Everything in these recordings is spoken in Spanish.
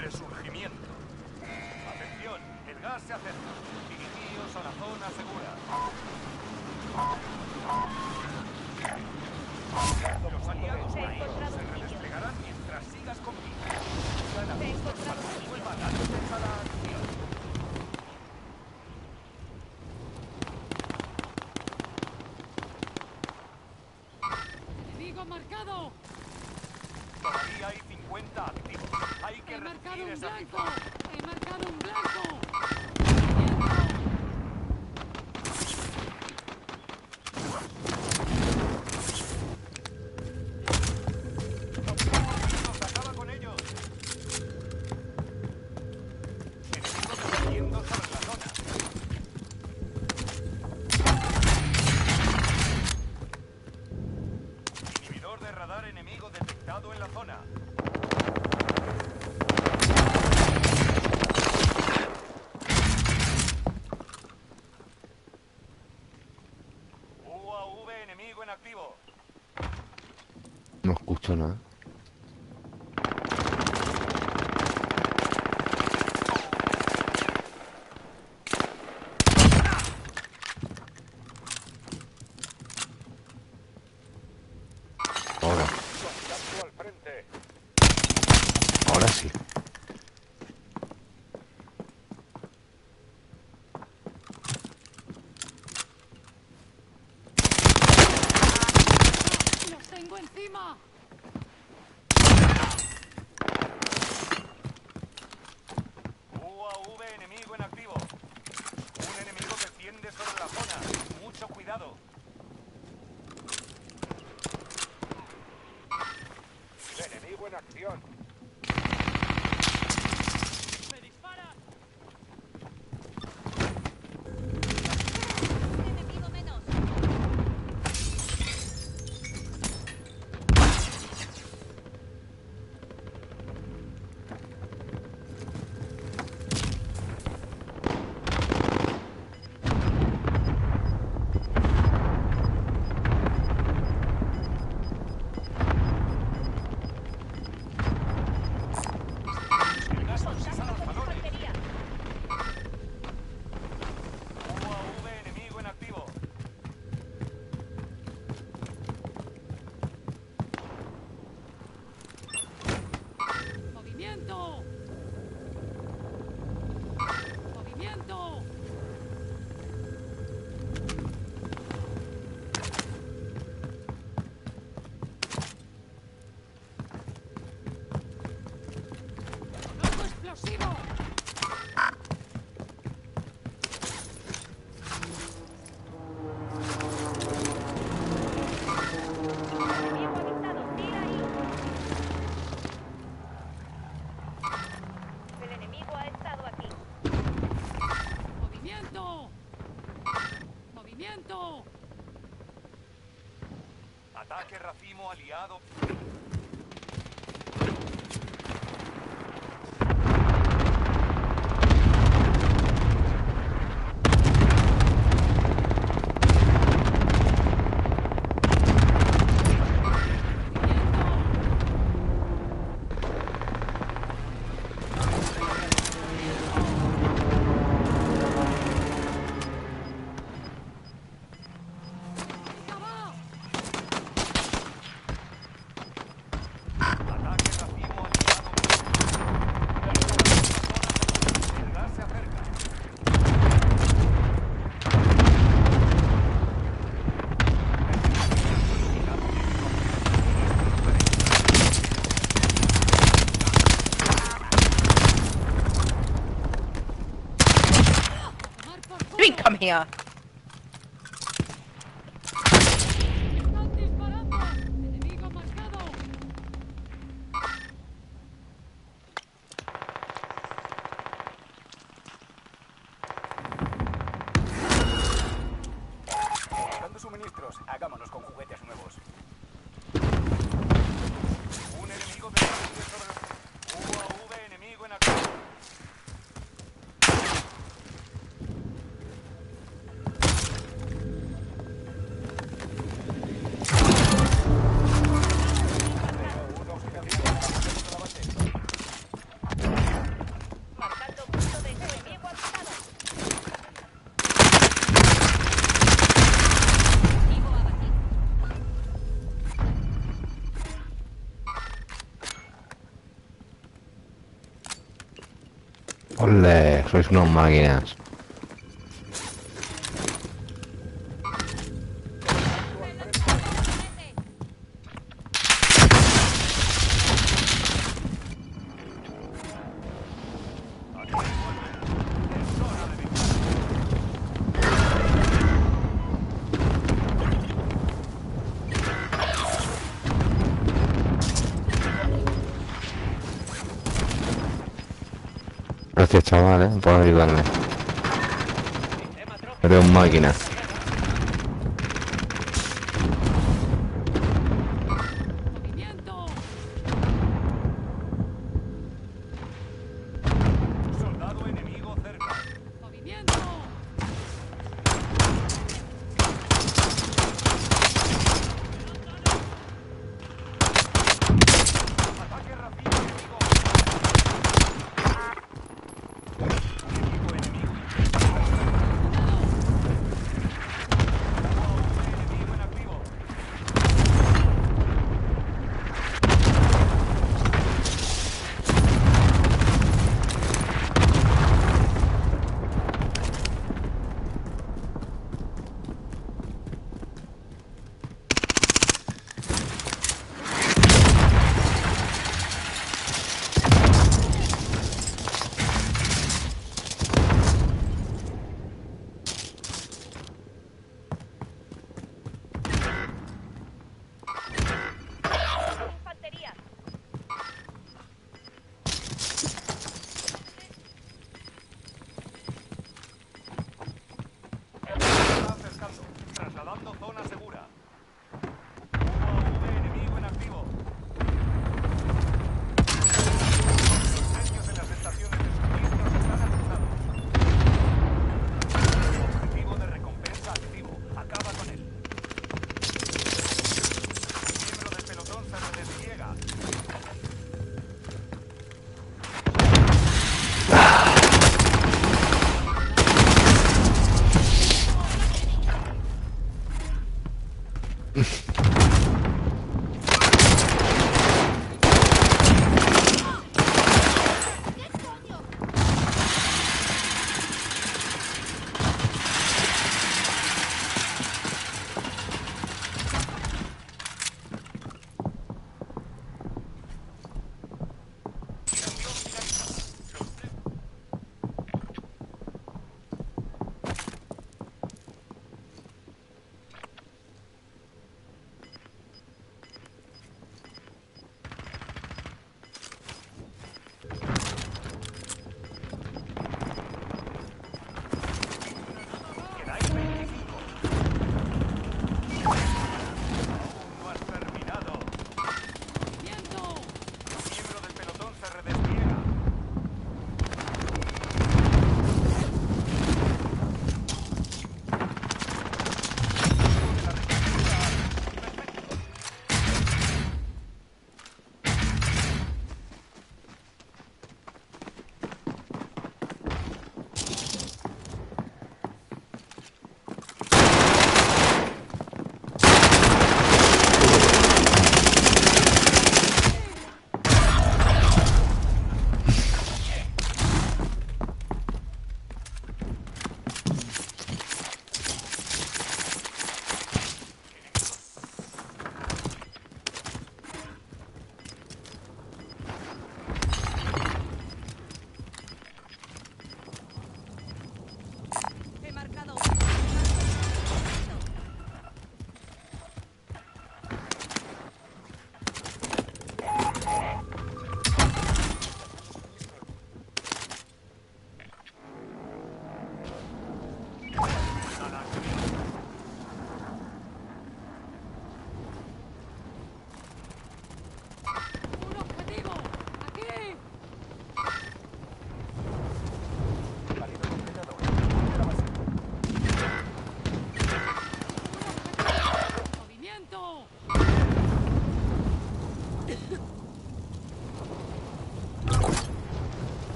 Resurgimiento. Atención, el gas se acerca. Dirigíos a la zona segura. Los aliados caídos se redesplegarán mientras sigas con vida. Gana puntos para que vuelvan antes a la acción. ¡Enemigo marcado! Todavía hay 50 activos. Hay que reducir esa cifra. ¡He marcado un blanco! ¡Acaba con ellos! Enemigo defendiendo sobre la zona. Inhibidor de radar enemigo detectado en la zona. UAV enemigo en activo. No escucho nada. Ahora. Contacto al frente. Ahora sí. ¡Los tengo encima! UAV enemigo en activo. Un enemigo desciende sobre la zona. Mucho cuidado. Enemigo en acción. ¡Me disparan! Enemigo menos. El gas precisa los balones. Infantería. UAV enemigo en activo. ¡Movimiento! ¡Movimiento! ¡Rojo explosivo! Enemigo avistado. Mira ahí. El enemigo ha estado aquí. ¡Movimiento! ¡Movimiento! Ataque racimo aliado. ¡Acaba! Ataque racimo aliado. El gas se acerca. ¡Tomar por culo! Come here. ¡Están disparando! ¡Enemigo marcado! Buscando suministros. Hagámonos con juguetes nuevos. Un enemigo desciende sobre los... UAV enemigo en activo. Ole, sois unas máquinas. Gracias, chaval, por ayudarme. Eres un máquina. ¡Movimiento! Soldado enemigo cerca. ¡Movimiento! Ataque rápido enemigo. Equipo enemigo.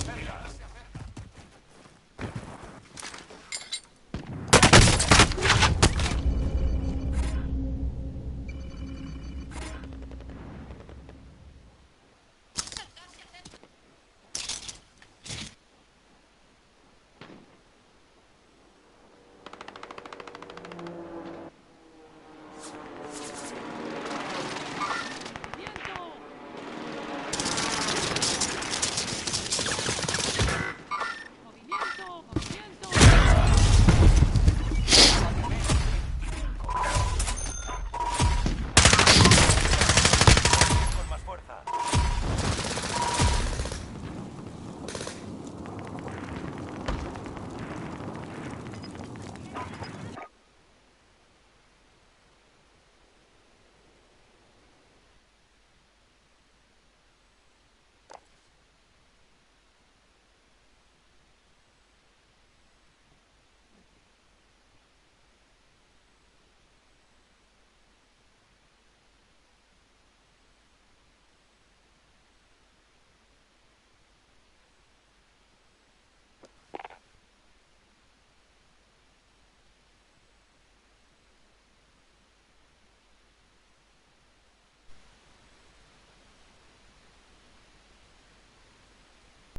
acercas.